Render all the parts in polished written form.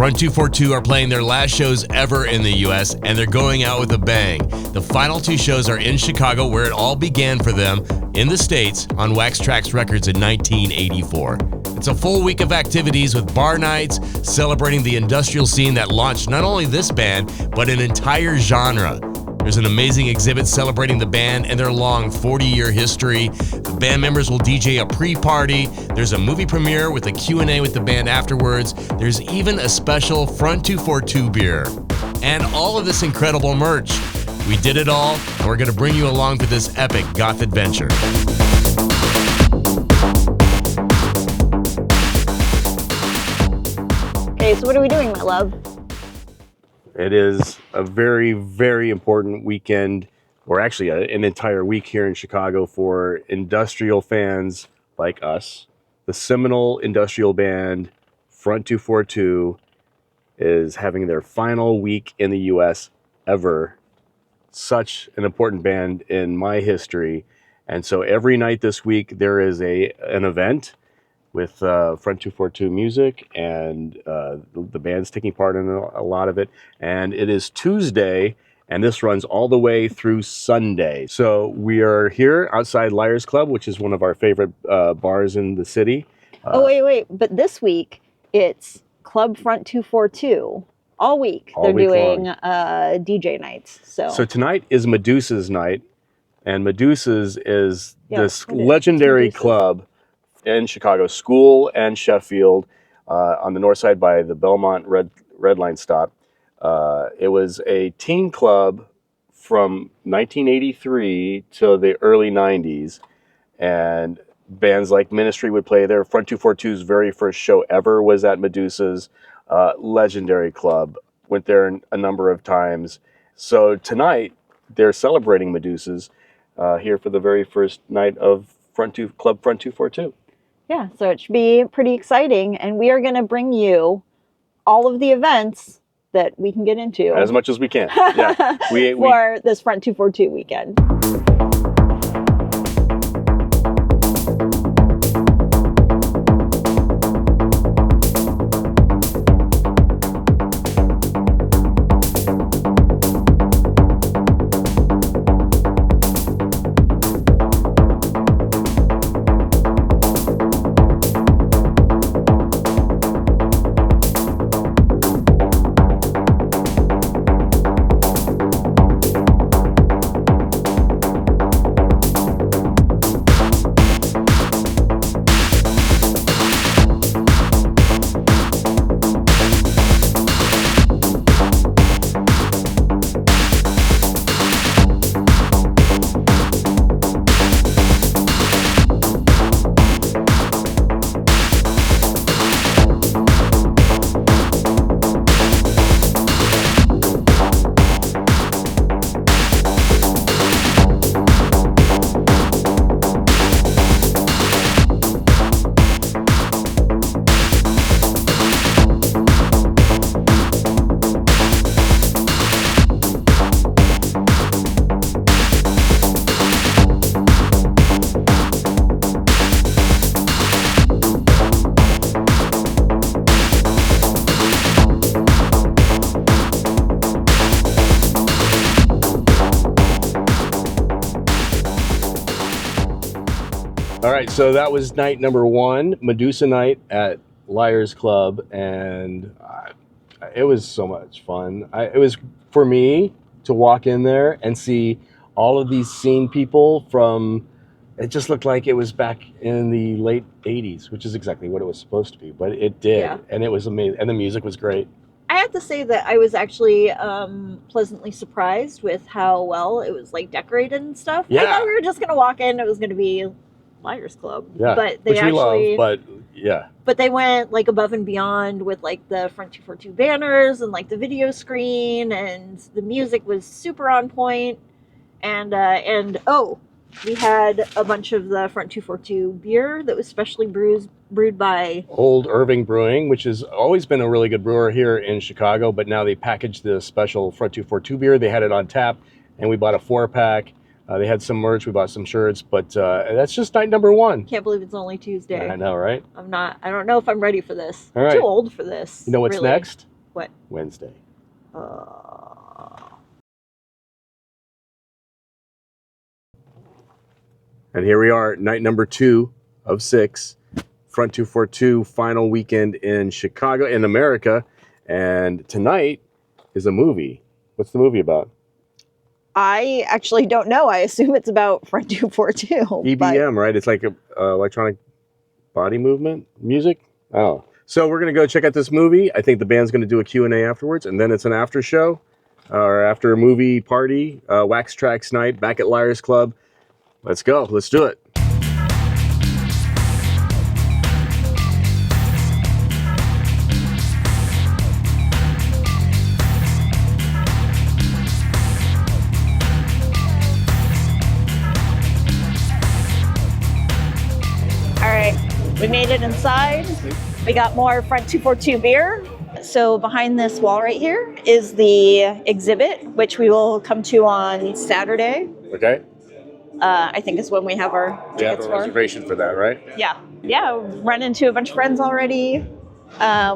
Front 242 are playing their last shows ever in the US, and they're going out with a bang. The final two shows are in Chicago, where it all began for them in the States on Wax Trax Records in 1984. It's a full week of activities with bar nights celebrating the industrial scene that launched not only this band, but an entire genre. There's an amazing exhibit celebrating the band and their long 40-year history. The band members will DJ a pre-party. There's a movie premiere with a Q&A with the band afterwards. There's even a special Front 242 beer. And all of this incredible merch. We did it all, and we're going to bring you along for this epic goth adventure. Okay, so what are we doing, my love? It is a very, very important weekend, or actually an entire week here in Chicago for industrial fans like us. The seminal industrial band Front 242 is having their final week in the U.S. ever. Such an important band in my history. And so every night this week there is an event with Front 242 music, and the band's taking part in a lot of it. And it is Tuesday, and this runs all the way through Sunday. So we are here outside Liars Club, which is one of our favorite bars in the city. Wait. But this week, it's Club Front 242. All week, they're doing DJ nights. So tonight is Medusa's night, and Medusa's is this legendary club in Chicago, School and Sheffield, on the north side by the Belmont Red Line stop. It was a teen club from 1983 to the early 90s, and bands like Ministry would play there. Front 242's very first show ever was at Medusa's. Legendary club. Went there a number of times. So tonight they're celebrating Medusa's here for the very first night of Club Front 242. Yeah, so it should be pretty exciting, and we are going to bring you all of the events that we can get into. As much as we can. Yeah. For this Front 242 weekend. All right, so that was night number one, Medusa night at Liars Club, and it was so much fun. It was for me to walk in there and see all of these scene people from, it just looked like it was back in the late 80s, which is exactly what it was supposed to be, but it did, and it was amazing, and the music was great. I have to say that I was actually pleasantly surprised with how well it was like decorated and stuff. Yeah. I thought we were just going to walk in, it was going to be Liars Club. Yeah, but they which we love, but yeah. But they went like above and beyond with like the Front 242 banners and like the video screen, and the music was super on point. And we had a bunch of the Front 242 beer that was specially brewed by Old Irving Brewing, which has always been a really good brewer here in Chicago, but now they packaged the special Front 242 beer. They had it on tap, and we bought a 4-pack. They had some merch, we bought some shirts, but that's just night number one. Can't believe it's only Tuesday. I know, right? I don't know if I'm ready for this. All right. I'm too old for this. You know what's really. next? What? Wednesday. And here we are, night number 2 of 6, Front 242 final weekend in Chicago, in America. And tonight is a movie. What's the movie about? I actually don't know. I assume it's about Front 242. EBM, right? It's like a electronic body movement music. Oh, so we're gonna go check out this movie. I think the band's gonna do a Q&A afterwards, and then it's an after show or after a movie party, Wax Trax night back at Liars Club. Let's go. Let's do it. All right, we made it inside. We got more Front 242 beer. So behind this wall right here is the exhibit, which we will come to on Saturday. Okay. I think is when we have our We have a reservation for that, right? Yeah. Run into a bunch of friends already.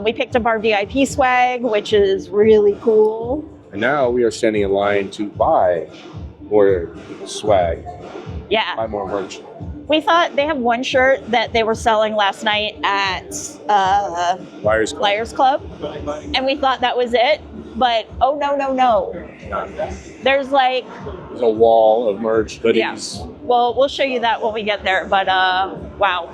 We picked up our VIP swag, which is really cool. And now we are standing in line to buy more swag. Yeah. Buy more merch. We thought they have one shirt that they were selling last night at Liars Club. And we thought that was it. But oh no. There's like a wall of merch, hoodies. Yeah. Well, we'll show you that when we get there, but wow.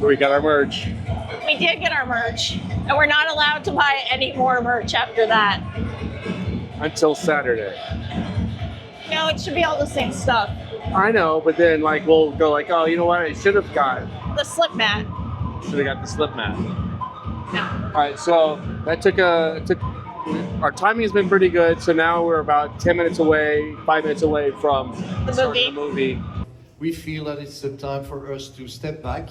So we got our merch. We did get our merch, and we're not allowed to buy any more merch after that. Until Saturday. No, it should be all the same stuff. I know, but then like we'll go like, oh, you know what? I should have got. The slip mat. Should have got the slip mat. No. All right, so that took our timing has been pretty good. So now we're about 5 minutes away from the movie. We feel that it's the time for us to step back.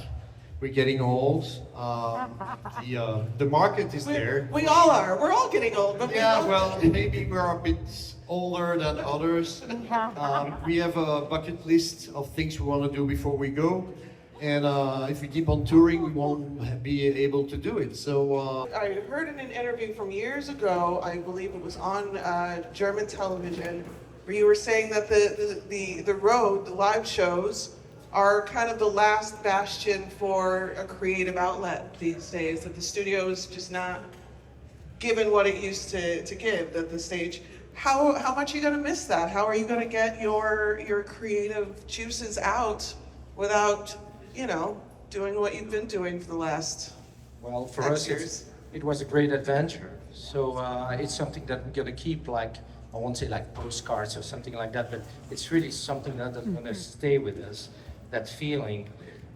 We're getting old. The market is there. We all are. We're all getting old. But Yeah, well, maybe we're a bit older than others. We have a bucket list of things we want to do before we go. And if we keep on touring, we won't be able to do it. So I heard in an interview from years ago, I believe it was on German television, where you were saying that the road, the live shows, are kind of the last bastion for a creative outlet these days, that the studio is just not given what it used to give, that the stage. How much are you going to miss that? How are you going to get your creative juices out without, doing what you've been doing for the last Well, for us, it was a great adventure. So it's something that we're going to keep, like, I won't say like postcards or something like that, but it's really something that's going to stay with us. That feeling.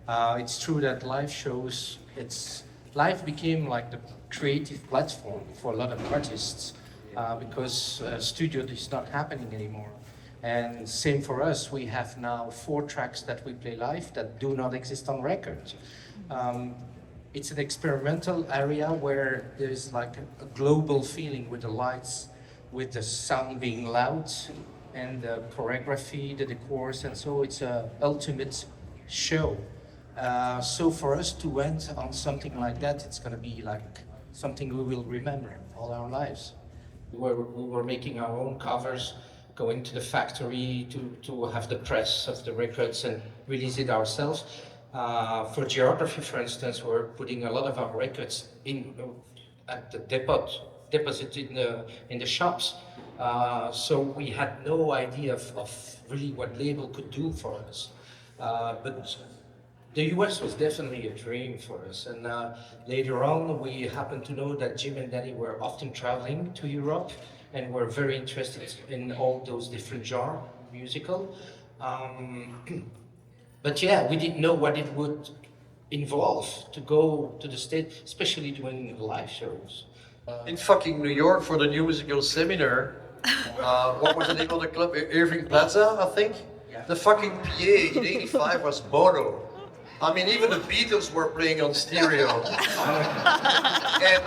It's true that live shows, live became like the creative platform for a lot of artists because studio is not happening anymore. And same for us, we have now 4 tracks that we play live that do not exist on record. It's an experimental area where there's like a global feeling with the lights, with the sound being loud, and the choreography, the decors, and so it's a ultimate show. So for us to end on something like that, it's gonna be like something we will remember all our lives. We were making our own covers, going to the factory to have the press of the records and release it ourselves. For geography, for instance, we're putting a lot of our records in at the deposit in the shops. So we had no idea of really what label could do for us. But the US was definitely a dream for us. And later on, we happened to know that Jim and Danny were often traveling to Europe and were very interested in all those different genres, musical. But yeah, we didn't know what it would involve to go to the States, especially doing live shows. In fucking New York for the new musical seminar. What was the name of the club? Irving Plaza, I think. Yeah. The fucking PA in '85 was mono. I mean, even the Beatles were playing on stereo. and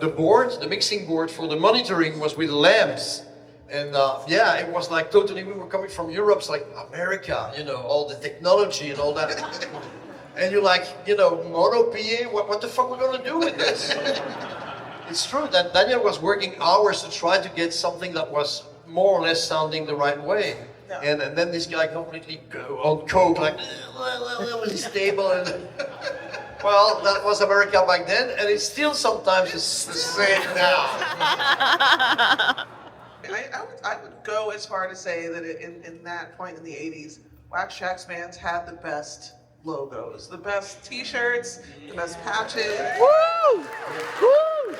the board, the mixing board for the monitoring was with lamps. And yeah, it was like totally, we were coming from Europe, it's like America, you know, all the technology and all that. And you're like, you know, mono PA, what the fuck are we gonna do with this? It's true that Daniel was working hours to try to get something that was more or less sounding the right way. Yeah. And then this guy completely on coke, like, well, was stable. And, well, that was America back then, and it's still sometimes the same now. I would go as far to say that in that point in the 80s, Wax Trax bands had the best logos, the best t-shirts, the best patches. Woo! Woo!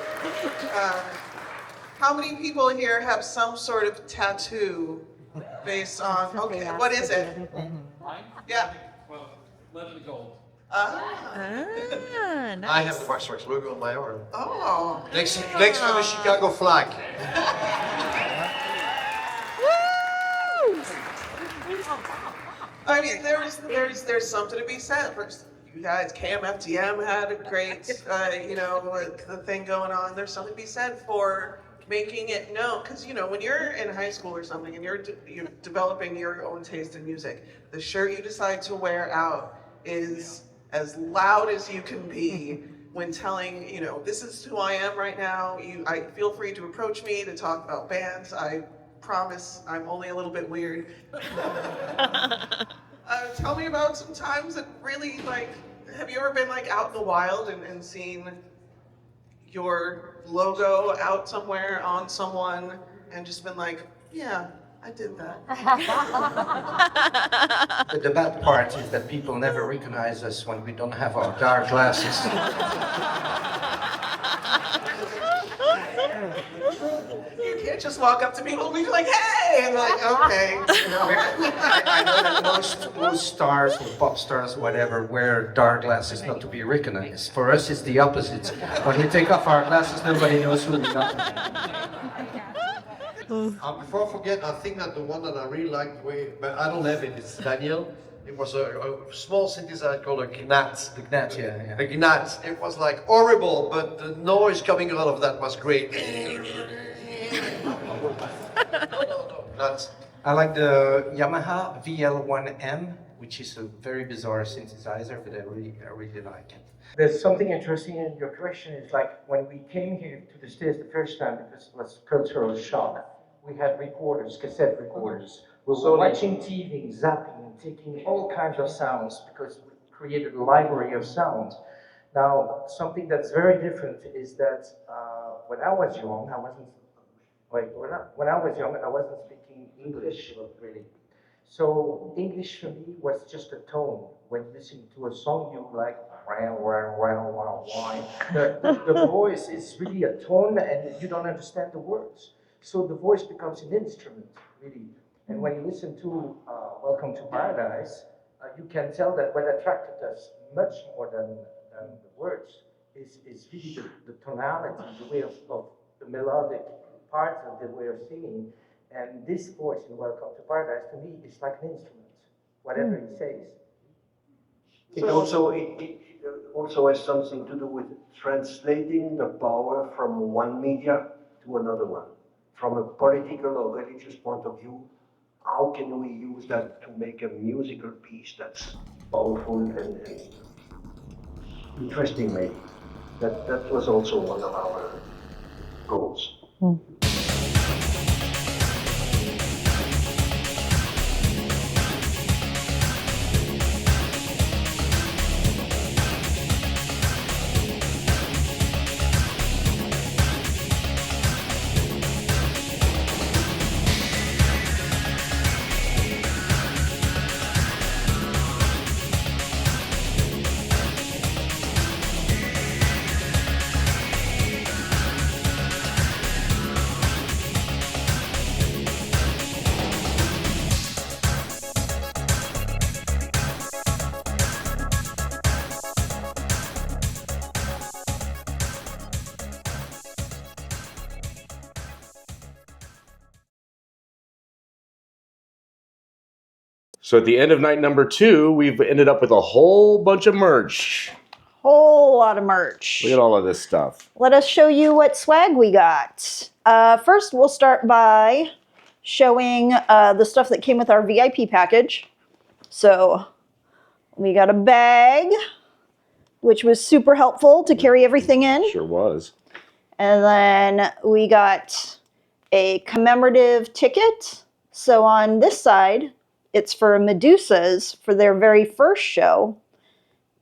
How many people here have some sort of tattoo based on, okay, what is it? Yeah. Well, lead and gold. Nice. I have the Wax Trax logo on my arm. Oh. Next to the Chicago flag. Woo! I mean, there's something to be said for you guys. KMFDM had a great, you know, the thing going on. There's something to be said for making it known, because you know, when you're in high school or something and you're developing your own taste in music, the shirt you decide to wear out is as loud as you can be when telling, you know, this is who I am right now. I feel free to approach me to talk about bands. I promise I'm only a little bit weird. Tell me about some times that really, like, have you ever been like out in the wild and seen your logo out somewhere on someone and just been like, yeah, I did that. The bad part is that people never recognize us when we don't have our dark glasses. You can't just walk up to people and be like, hey, and like, okay. You know. I know that most stars or pop stars, whatever, wear dark glasses not to be recognized. For us, it's the opposite. When we take off our glasses, nobody knows who we are. Before I forget, I think that the one that I really liked, but I don't have it, it's Daniel. It was a small synthesizer called a Gnat. The Gnat, yeah. The Gnat. It was like horrible, but the noise coming out of that was great. Gnat. I like the Yamaha VL1M, which is a very bizarre synthesizer, but I really like it. There's something interesting in your question. Is like when we came here to the States the first time, because it was cultural shock, we had recorders, cassette recorders. We were watching TV, zapping, and taking all kinds of sounds because we created a library of sounds. Now, something that's very different is that when I was young, I wasn't speaking English really. So English for me was just a tone. When you listen to a song, you like the voice is really a tone, and you don't understand the words. So the voice becomes an instrument, really. And when you listen to Welcome to Paradise, you can tell that what attracted us much more than the words is really the tonality, the way of the melodic parts of the way of singing. And this voice in Welcome to Paradise, to me, is like an instrument, whatever he says. It also has something to do with translating the power from one media to another one. From a political or religious point of view, how can we use that to make a musical piece that's powerful and interesting, maybe? That was also one of our goals. So at the end of night number 2, we've ended up with a whole bunch of merch. Whole lot of merch. Look at all of this stuff. Let us show you what swag we got. First, we'll start by showing the stuff that came with our VIP package. So we got a bag, which was super helpful to carry everything in. Sure was. And then we got a commemorative ticket. So on this side, it's for Medusa's for their very first show.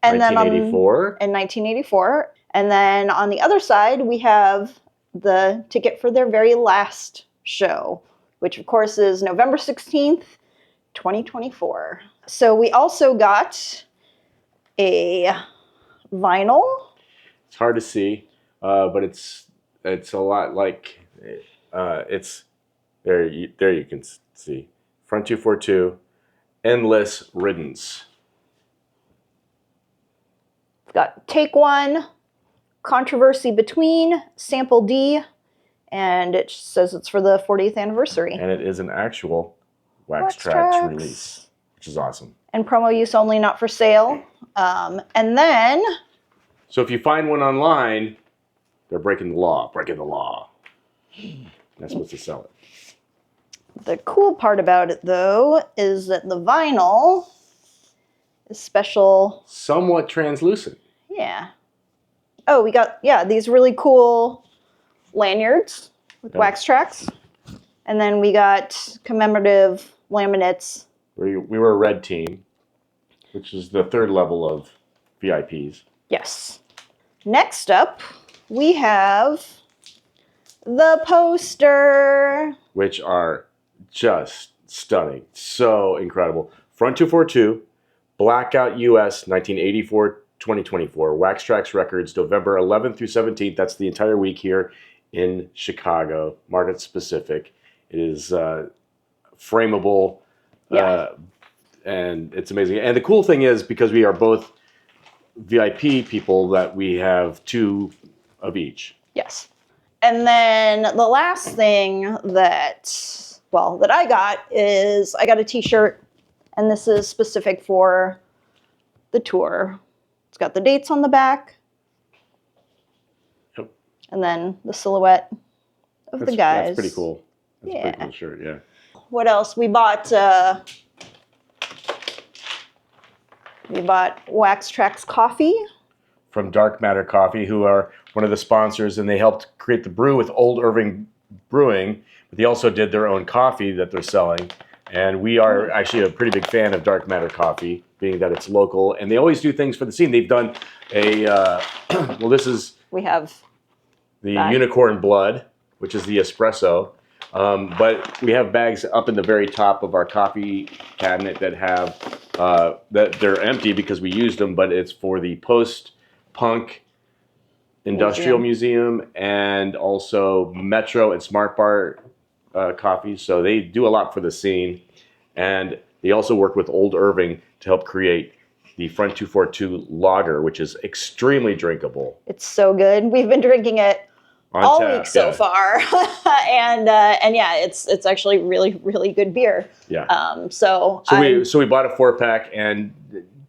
And 1984. In 1984. And then on the other side, we have the ticket for their very last show, which of course is November 16th, 2024. So we also got a vinyl. It's hard to see, but it's a lot like it's there. There you can see Front 242, Endless Riddance. We've got Take One, Controversy Between, Sample D, and it says it's for the 40th anniversary. And it is an actual Wax Trax Trax release, which is awesome. And promo use only, not for sale. And then... So if you find one online, they're breaking the law. Breaking the law. That's supposed to sell it. The cool part about it, though, is that the vinyl is special. Somewhat translucent. Yeah. Oh, we got, these really cool lanyards with Wax Trax. And then we got commemorative laminates. We were a red team, which is the 3rd level of VIPs. Yes. Next up, we have the poster. Which are just stunning. So incredible. Front 242, Blackout US 1984-2024, Wax Trax Records, November 11th through 17th. That's the entire week here in Chicago, market specific. It is frameable, and it's amazing. And the cool thing is, because we are both VIP people, that we have 2 of each. Yes. And then the last thing that I got is I got a t-shirt, and this is specific for the tour. It's got the dates on the back. Yep. And then the silhouette of the guys. That's pretty cool. That's a pretty Yeah. cool shirt, yeah. What else? We bought Wax Trax coffee. From Dark Matter Coffee, who are one of the sponsors, and they helped create the brew with Old Irving Brewing, but they also did their own coffee that they're selling. And we are actually a pretty big fan of Dark Matter Coffee, being that it's local, and they always do things for the scene. They've done a, well, this is We have the Unicorn Blood, which is the espresso. But we have bags up in the very top of our coffee cabinet that have, that they're empty because we used them, but it's for the post-punk industrial museum and also Metro and Smart Bar coffees. So they do a lot for the scene. And they also work with Old Irving to help create the Front 242 lager, which is extremely drinkable. It's so good. We've been drinking it all week so far, and yeah, it's actually really, really good beer. Yeah. So we bought a 4-pack, and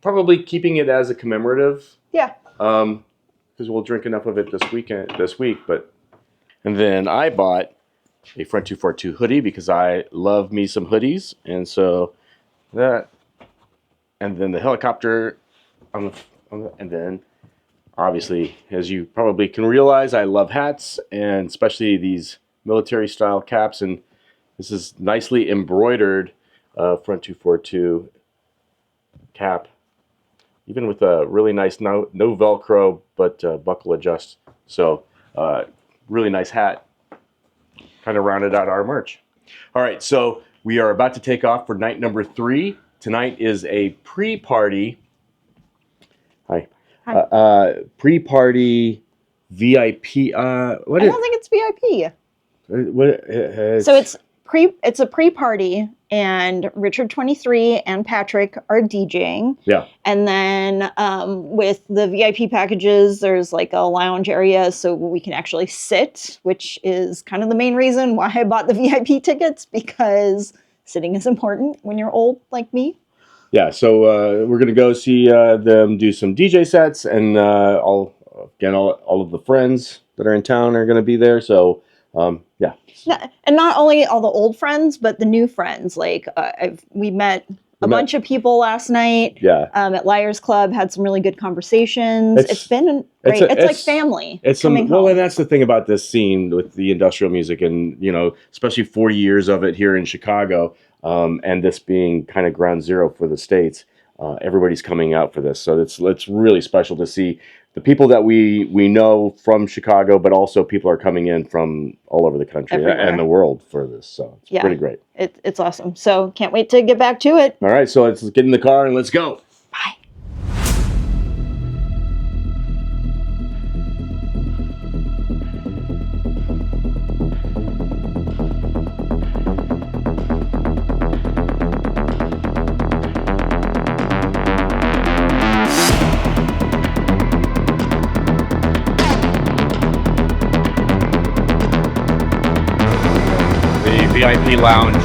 probably keeping it as a commemorative. Yeah. Because we'll drink enough of it this week. And then I bought a Front 242 hoodie because I love me some hoodies, and so that, and then the helicopter, and then. Obviously, as you probably can realize, I love hats, and especially these military-style caps. And this is nicely embroidered Front 242 cap, even with a really nice no Velcro, but buckle adjust. So really nice hat. Kind of rounded out our merch. All right, so we are about to take off for night number 3. Tonight is a pre-party. Hi. Pre-party VIP. I don't think it's VIP. So it's a pre-party, and Richard 23 and Patrick are DJing. Yeah. And then with the VIP packages, there's like a lounge area so we can actually sit, which is kind of the main reason why I bought the VIP tickets, because sitting is important when you're old like me. yeah, so we're gonna go see them do some DJ sets, and all of the friends that are in town are gonna be there. So yeah. And not only all the old friends, but the new friends. Like we met a bunch of people last night. Yeah. At Liars Club, had some really good conversations. It's been great. It's like family. Well, and that's the thing about this scene with the industrial music, and especially 40 years of it here in Chicago, and this being kind of ground zero for the States. Everybody's coming out for this, so it's really special to see the people that we know from Chicago, but also people are coming in from all over the country and the world for this. So it's pretty great. It's awesome. So can't wait to get back to it. All right, so let's get in the car and let's go. Bye. VIP lounge.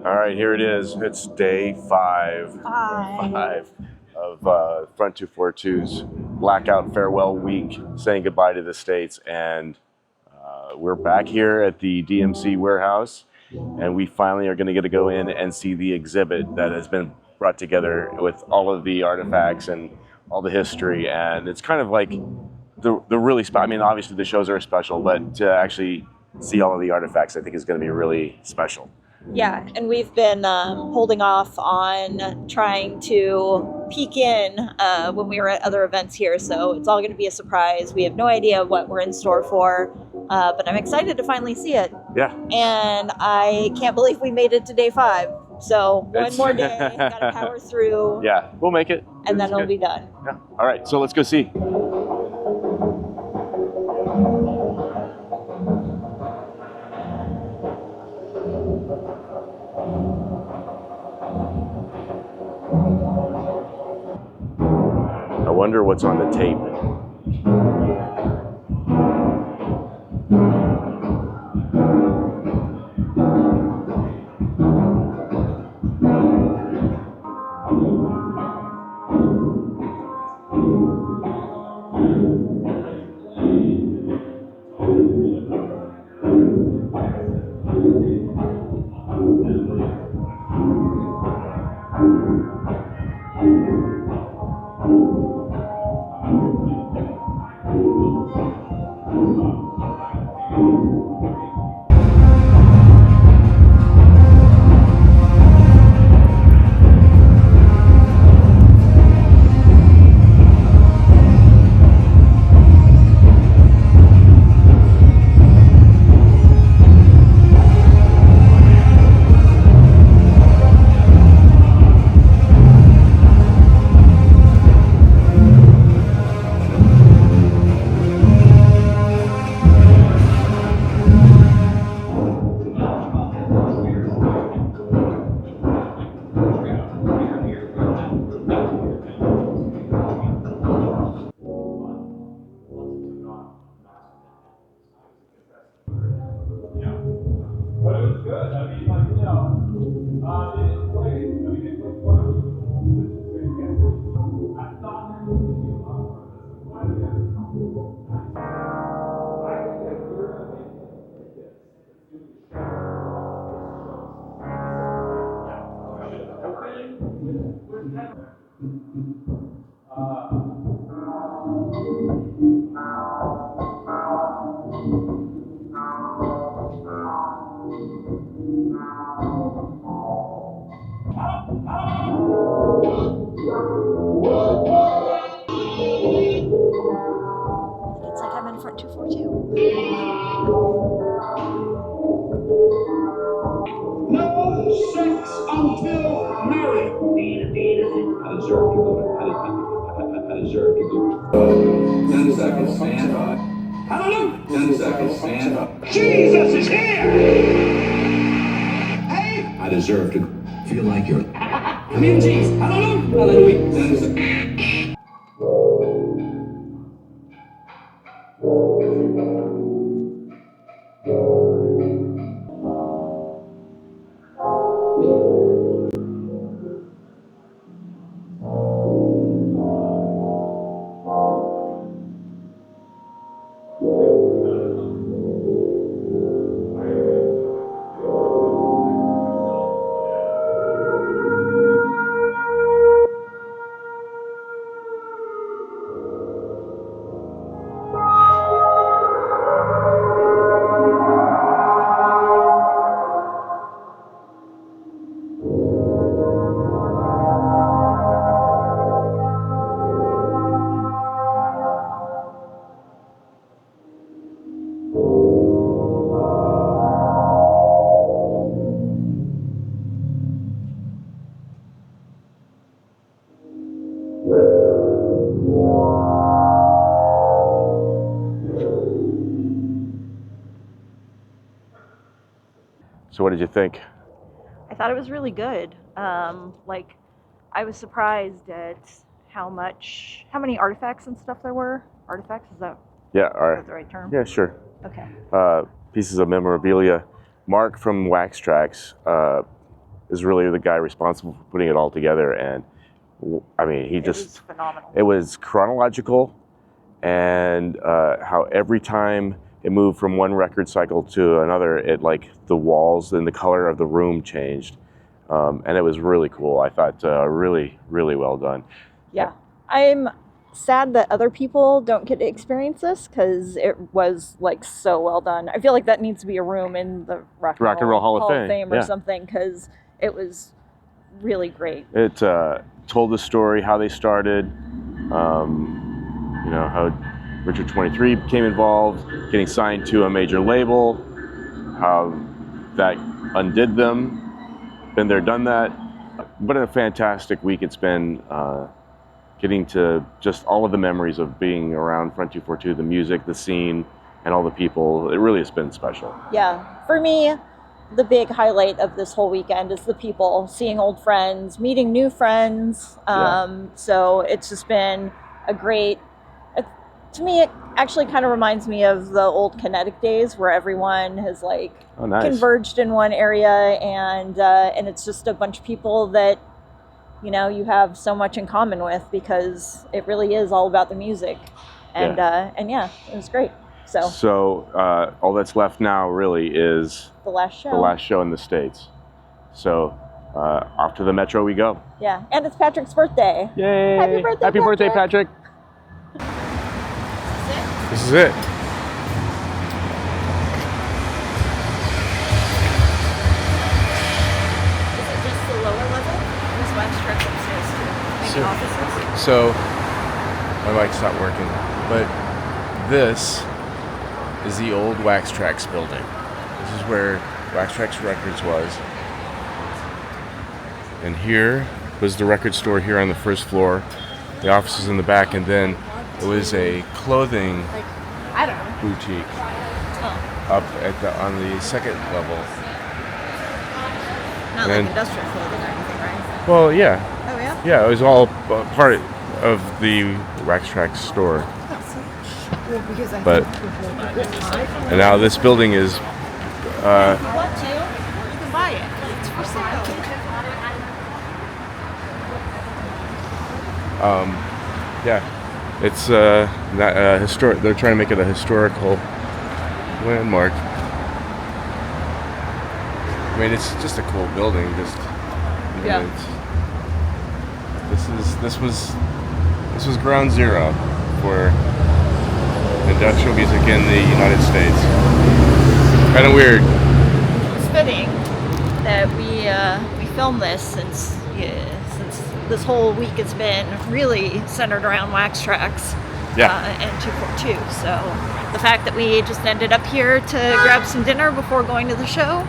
All right, here it is. It's day five of Front 242's Blackout Farewell Week, saying goodbye to the States. And we're back here at the DMC Warehouse, and we finally are going to get to go in and see the exhibit that has been brought together with all of the artifacts and all the history. And it's kind of like the really I mean, obviously the shows are special, but to actually see all of the artifacts, I think is going to be really special. Yeah, and we've been holding off on trying to peek in when we were at other events here, so it's all going to be a surprise. We have no idea what we're in store for, but I'm excited to finally see it. Yeah. And I can't believe we made it to day 5. So one more day, gotta power through. Yeah, we'll make it. And then it'll be done. Yeah. All right, so let's go see. I wonder what's on the tape. It's like I'm in front 242. No sex until married. I deserve to go. I deserve to go. 10 seconds, stand up. Hallelujah. 10 seconds, stand up. Jesus is here. Hey. I deserve to feel like you're. Come in, Jesus. Hallelujah. Hallelujah. 10 seconds. So what did you think? I thought it was really good. Like, I was surprised at how many artifacts and stuff there were. Artifacts, is that the right term? Yeah, sure. Okay. Pieces of memorabilia. Mark from Wax Trax is really the guy responsible for putting it all together, and I mean, It was phenomenal. It was chronological, and how every time it moved from one record cycle to another, it like the walls and the color of the room changed, and it was really cool. I thought really, really well done. Yeah, I'm sad that other people don't get to experience this because it was like so well done. I feel like that needs to be a room in the Rock and Roll Hall of Fame or something, because it was really great. It told the story, how they started, you know, how Richard 23 became involved, getting signed to a major label, how that undid them. Been there, done that. But a fantastic week it's been, getting to just all of the memories of being around Front 242, the music, the scene, and all the people. It really has been special. Yeah, for me, the big highlight of this whole weekend is the people, seeing old friends, meeting new friends. So it's just been a great, to me, it actually kind of reminds me of the old Kinetic days where everyone has like converged in one area, and it's just a bunch of people that, you know, you have so much in common with, because it really is all about the music. And yeah, it was great. So all that's left now really is the last show. The last show in the States. So off to the Metro we go. Yeah, and it's Patrick's birthday. Yay! Happy birthday, Happy birthday, Patrick! This is it. the offices? So my mic stopped working, but this is the old Wax Trax building. This is where Wax Trax Records was. And here was the record store here on the first floor. The office is in the back, and then it was a clothing boutique up at on the second level. Not like industrial clothing or anything, right? Well, yeah. Oh, yeah? Yeah, it was all part of the Wax Trax store. But and now this building is. If you want to, you can buy it. It's for sale. Yeah, it's not historic. They're trying to make it a historical landmark. I mean, it's just a cool building. This was ground zero for industrial music in the United States. Kind of weird. It's fitting that we filmed this since this whole week has been really centered around Wax Trax and 242. So the fact that we just ended up here to grab some dinner before going to the show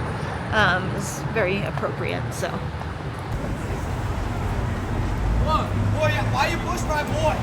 is very appropriate. So. Boy, why you push my boy?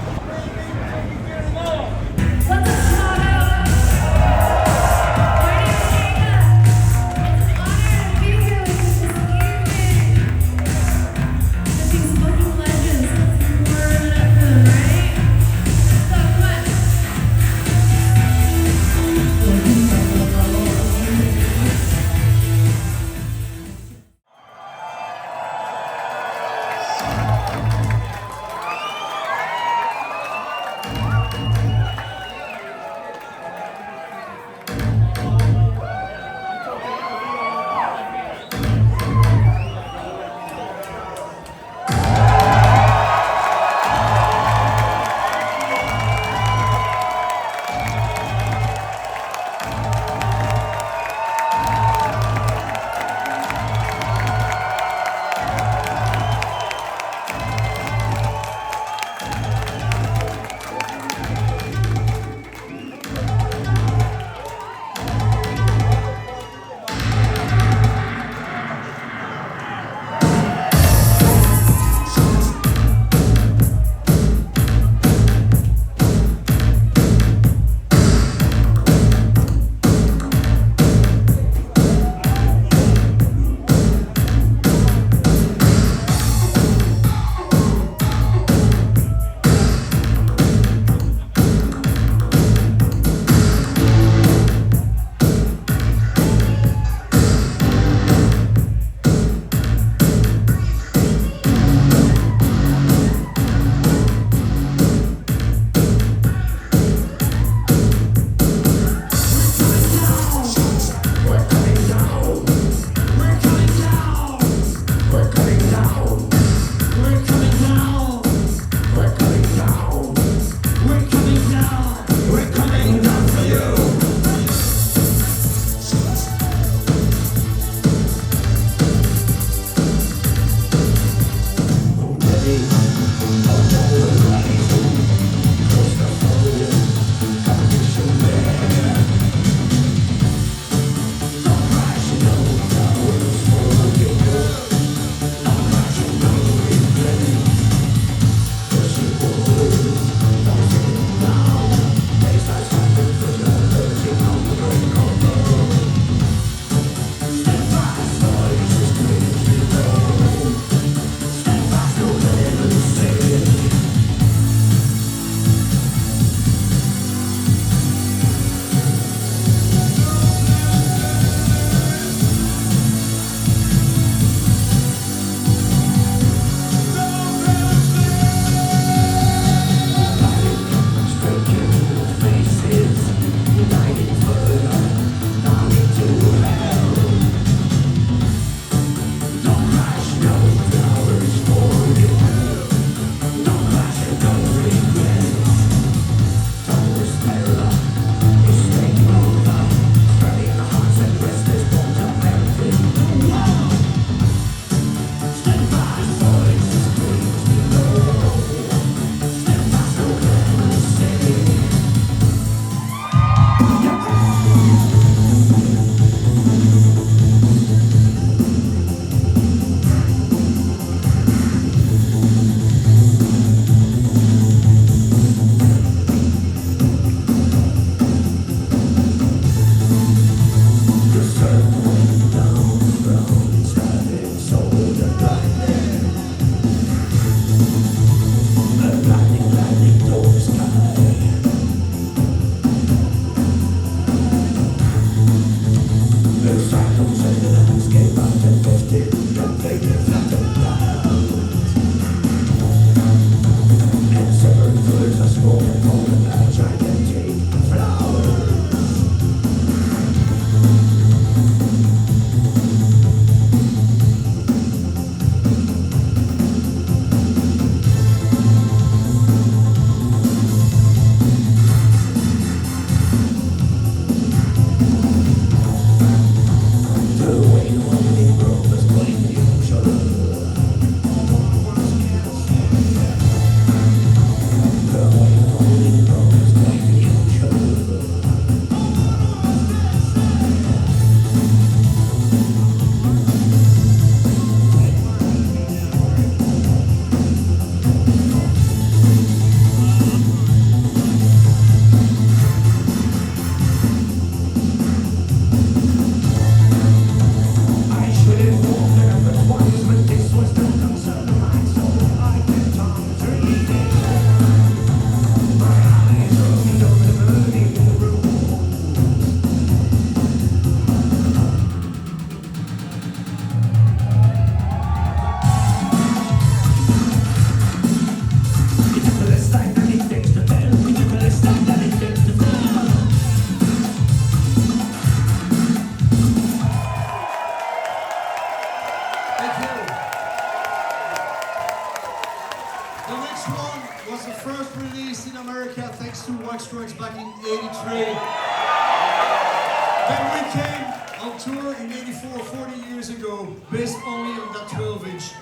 on tour in '84, 40 years ago, based only on that 12-inch.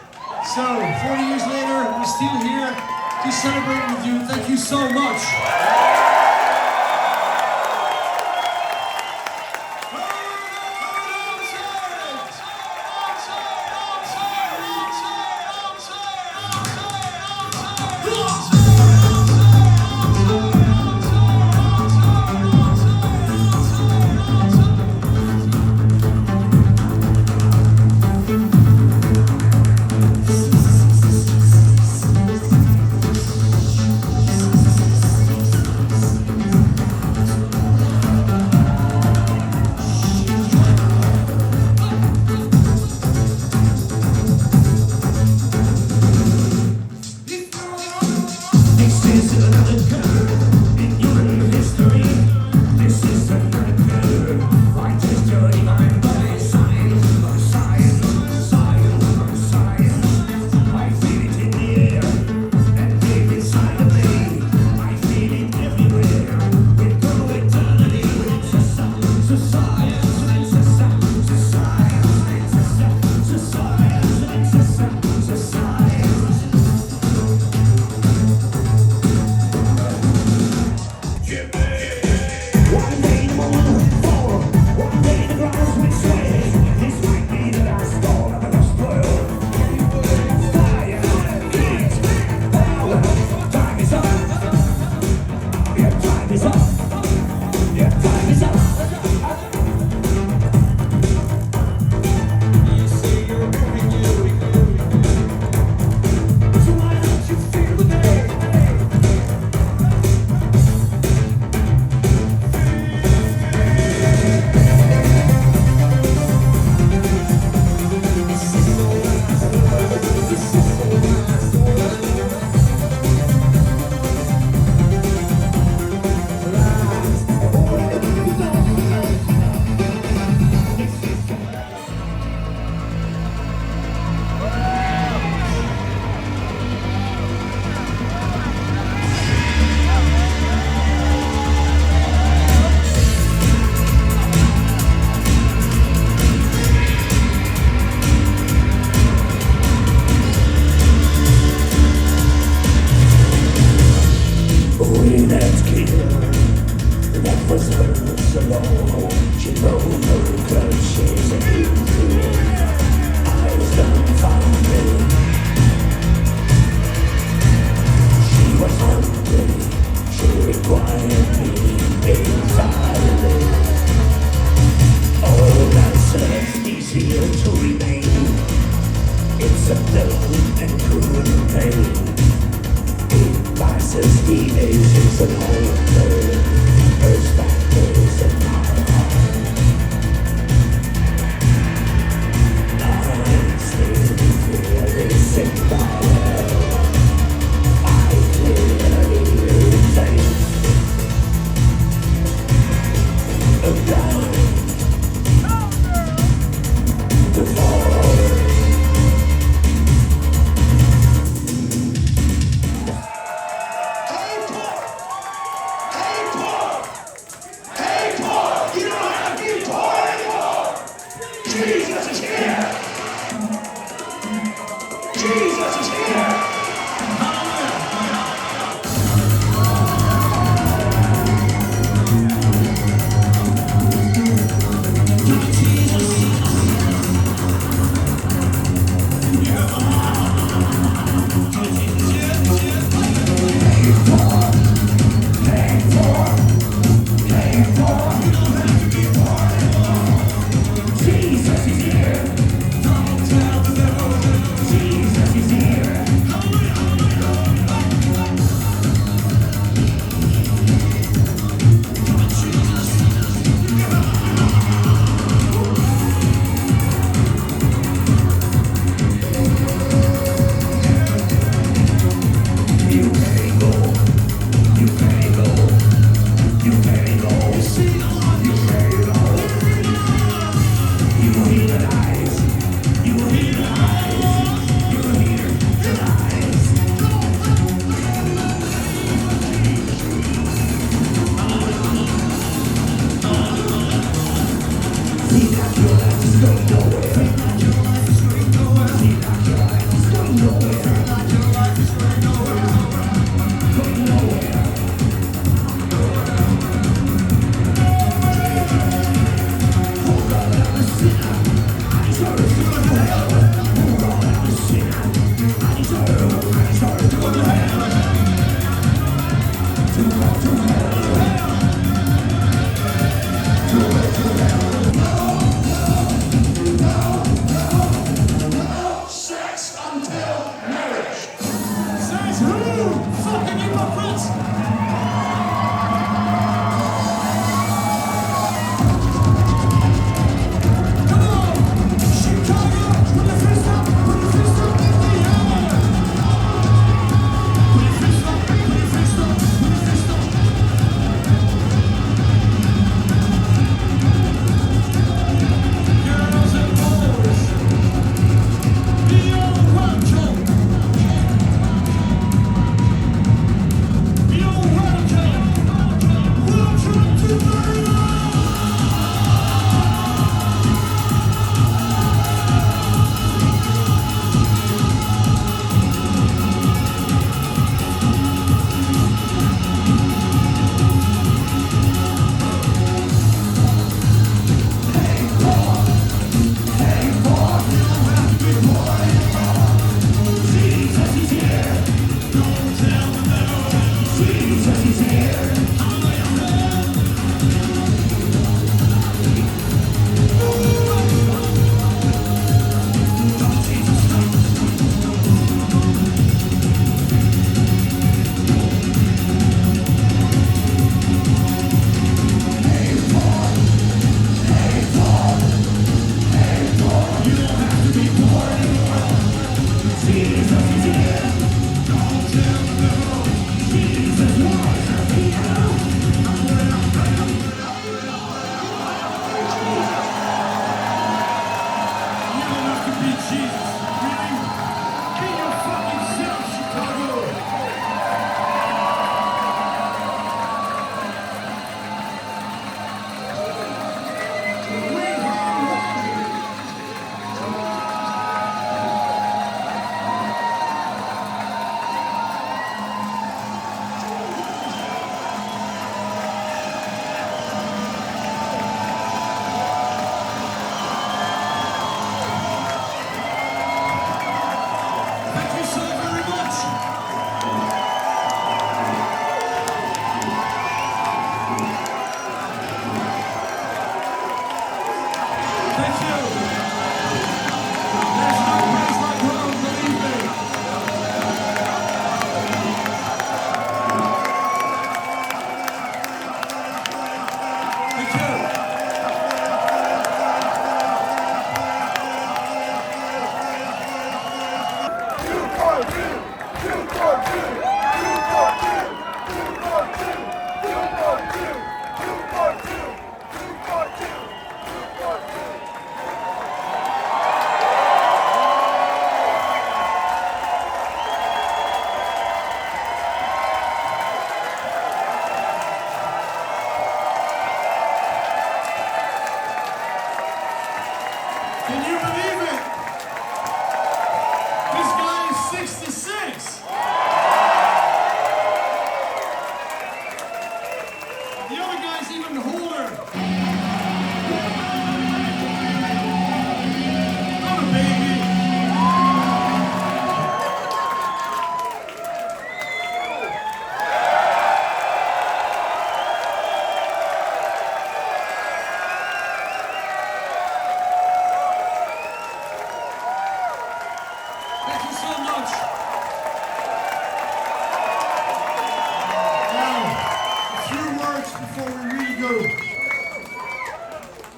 So, 40 years later, we're still here to celebrate with you. Thank you so much.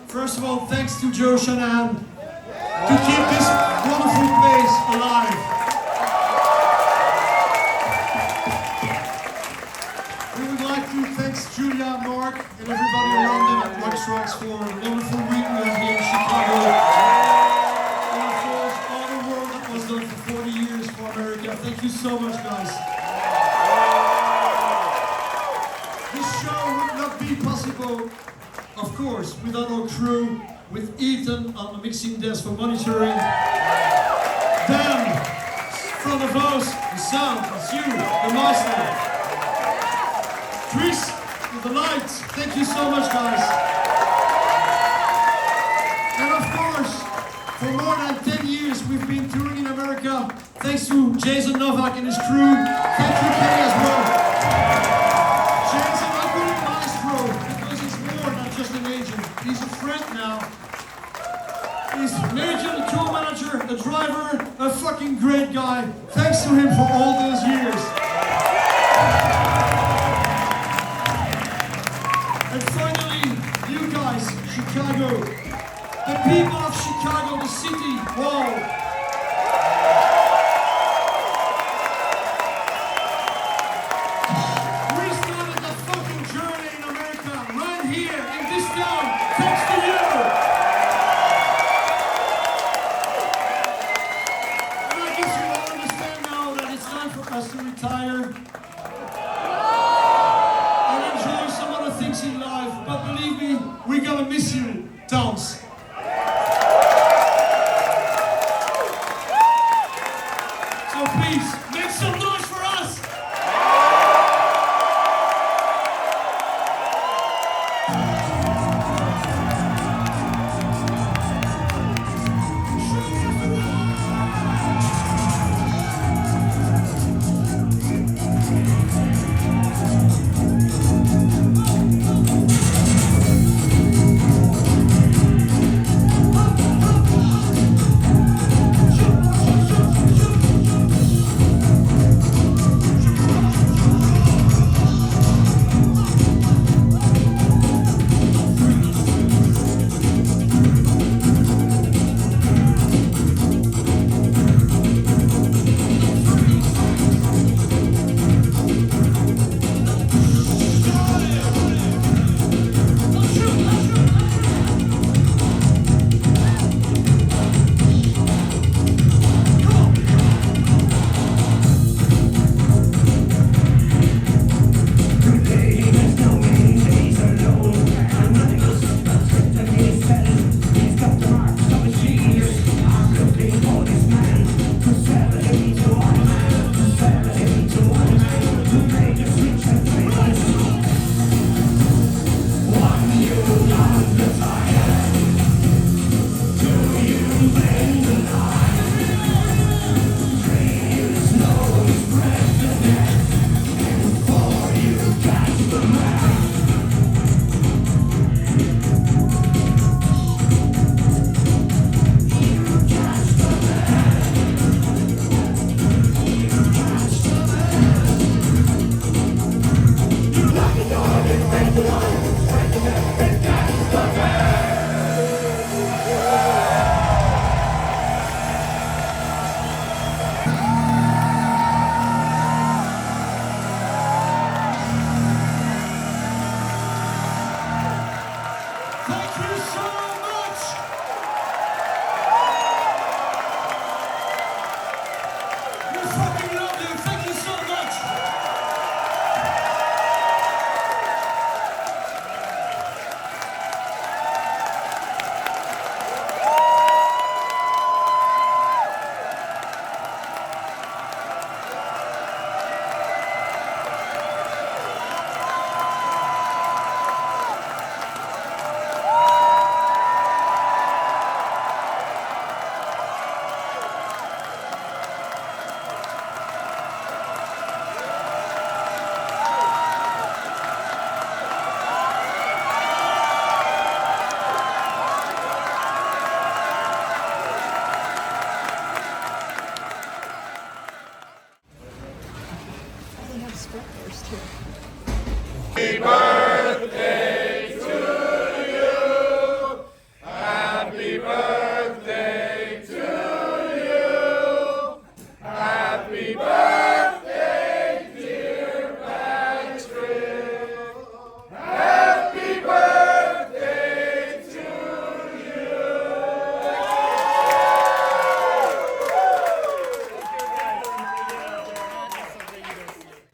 First of all, thanks to Joe Shanahan to keep this wonderful place alive. We would like to thank Julia, Mark, and everybody around them at Wax Trax for a wonderful week we had here in Chicago. And of course, all the work that was done for 40 years for America. Thank you so much, guys. This show would not be possible, of course, without our crew, with Ethan on the mixing desk for monitoring. Dan, front of house, the sound, it's you, the master. Chris, with the lights, thank you so much, guys. And of course, for more than 10 years, we've been touring in America. Thanks to Jason Novak and his crew. Thank you, Kenny, as well. Jason, I call him maestro because he's more than just an agent. He's a friend now. He's an agent, a tour manager, a driver, a fucking great guy. Thanks to him for all those years. And finally, you guys, Chicago. The people of Chicago, the city, wow. We started the fucking journey in America, right here, in this town, thanks to you. And I guess you all understand now that it's time for us to retire and enjoy some other things in life. But believe me, we're gonna miss you, Towns. So please, make some noise for us!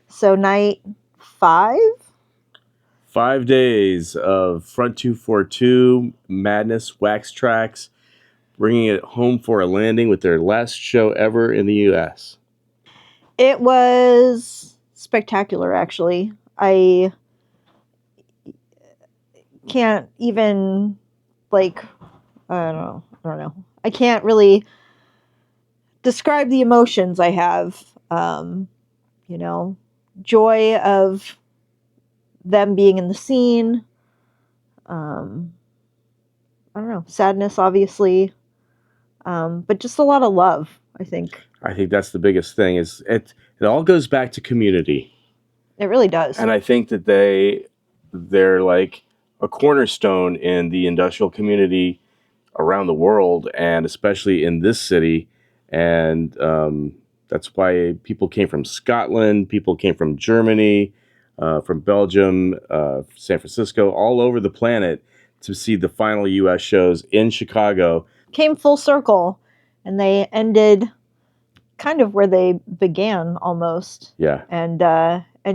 So night 5? 5 days of Front 242 madness, Wax Trax, bringing it home for a landing with their last show ever in the U.S. It was spectacular, actually. I can't even, like, I don't know. I can't really describe the emotions I have. You know, joy of them being in the scene. I don't know, sadness, obviously, but just a lot of love, I think. I think that's the biggest thing. Is it all goes back to community. It really does. And I think that they're like a cornerstone in the industrial community around the world, and especially in this city. And that's why people came from Scotland, people came from Germany, from Belgium, San Francisco, all over the planet to see the final U.S. shows in Chicago. Came full circle, and they ended kind of where they began, almost. Yeah. And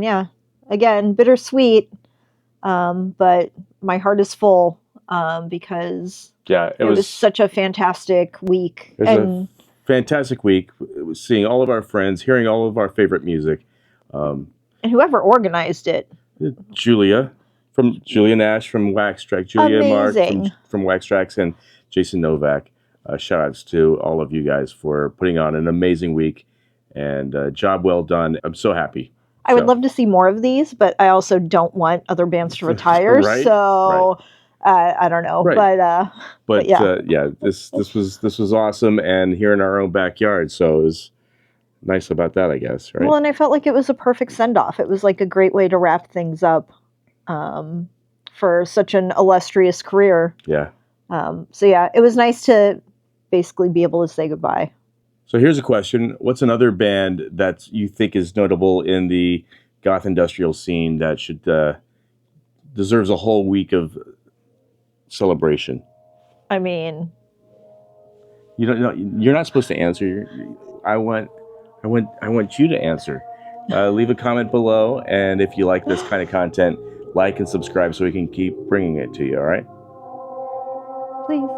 yeah, again, bittersweet, but my heart is full, because it was such a fantastic week. It was a fantastic week, seeing all of our friends, hearing all of our favorite music. And whoever organized it. Julia Nash from Wax Trax, Julia Amazing. Mark from Wax Trax, and Jason Novak. Shout outs to all of you guys for putting on an amazing week, and job well done. I'm so happy. I would love to see more of these, but I also don't want other bands to retire. Right, so I don't know, right. but yeah, this was awesome, and here in our own backyard, so it was nice about that, I guess. Right. Well, and I felt like it was a perfect send off. It was like a great way to wrap things up, for such an illustrious career. Yeah. So yeah, it was nice to basically be able to say goodbye. So here's a question. What's another band that you think is notable in the goth industrial scene that should deserves a whole week of celebration? I mean, you don't know. You're not supposed to answer. I want you to answer. Leave a comment below, and if you like this kind of content, like and subscribe so we can keep bringing it to you. All right? Please.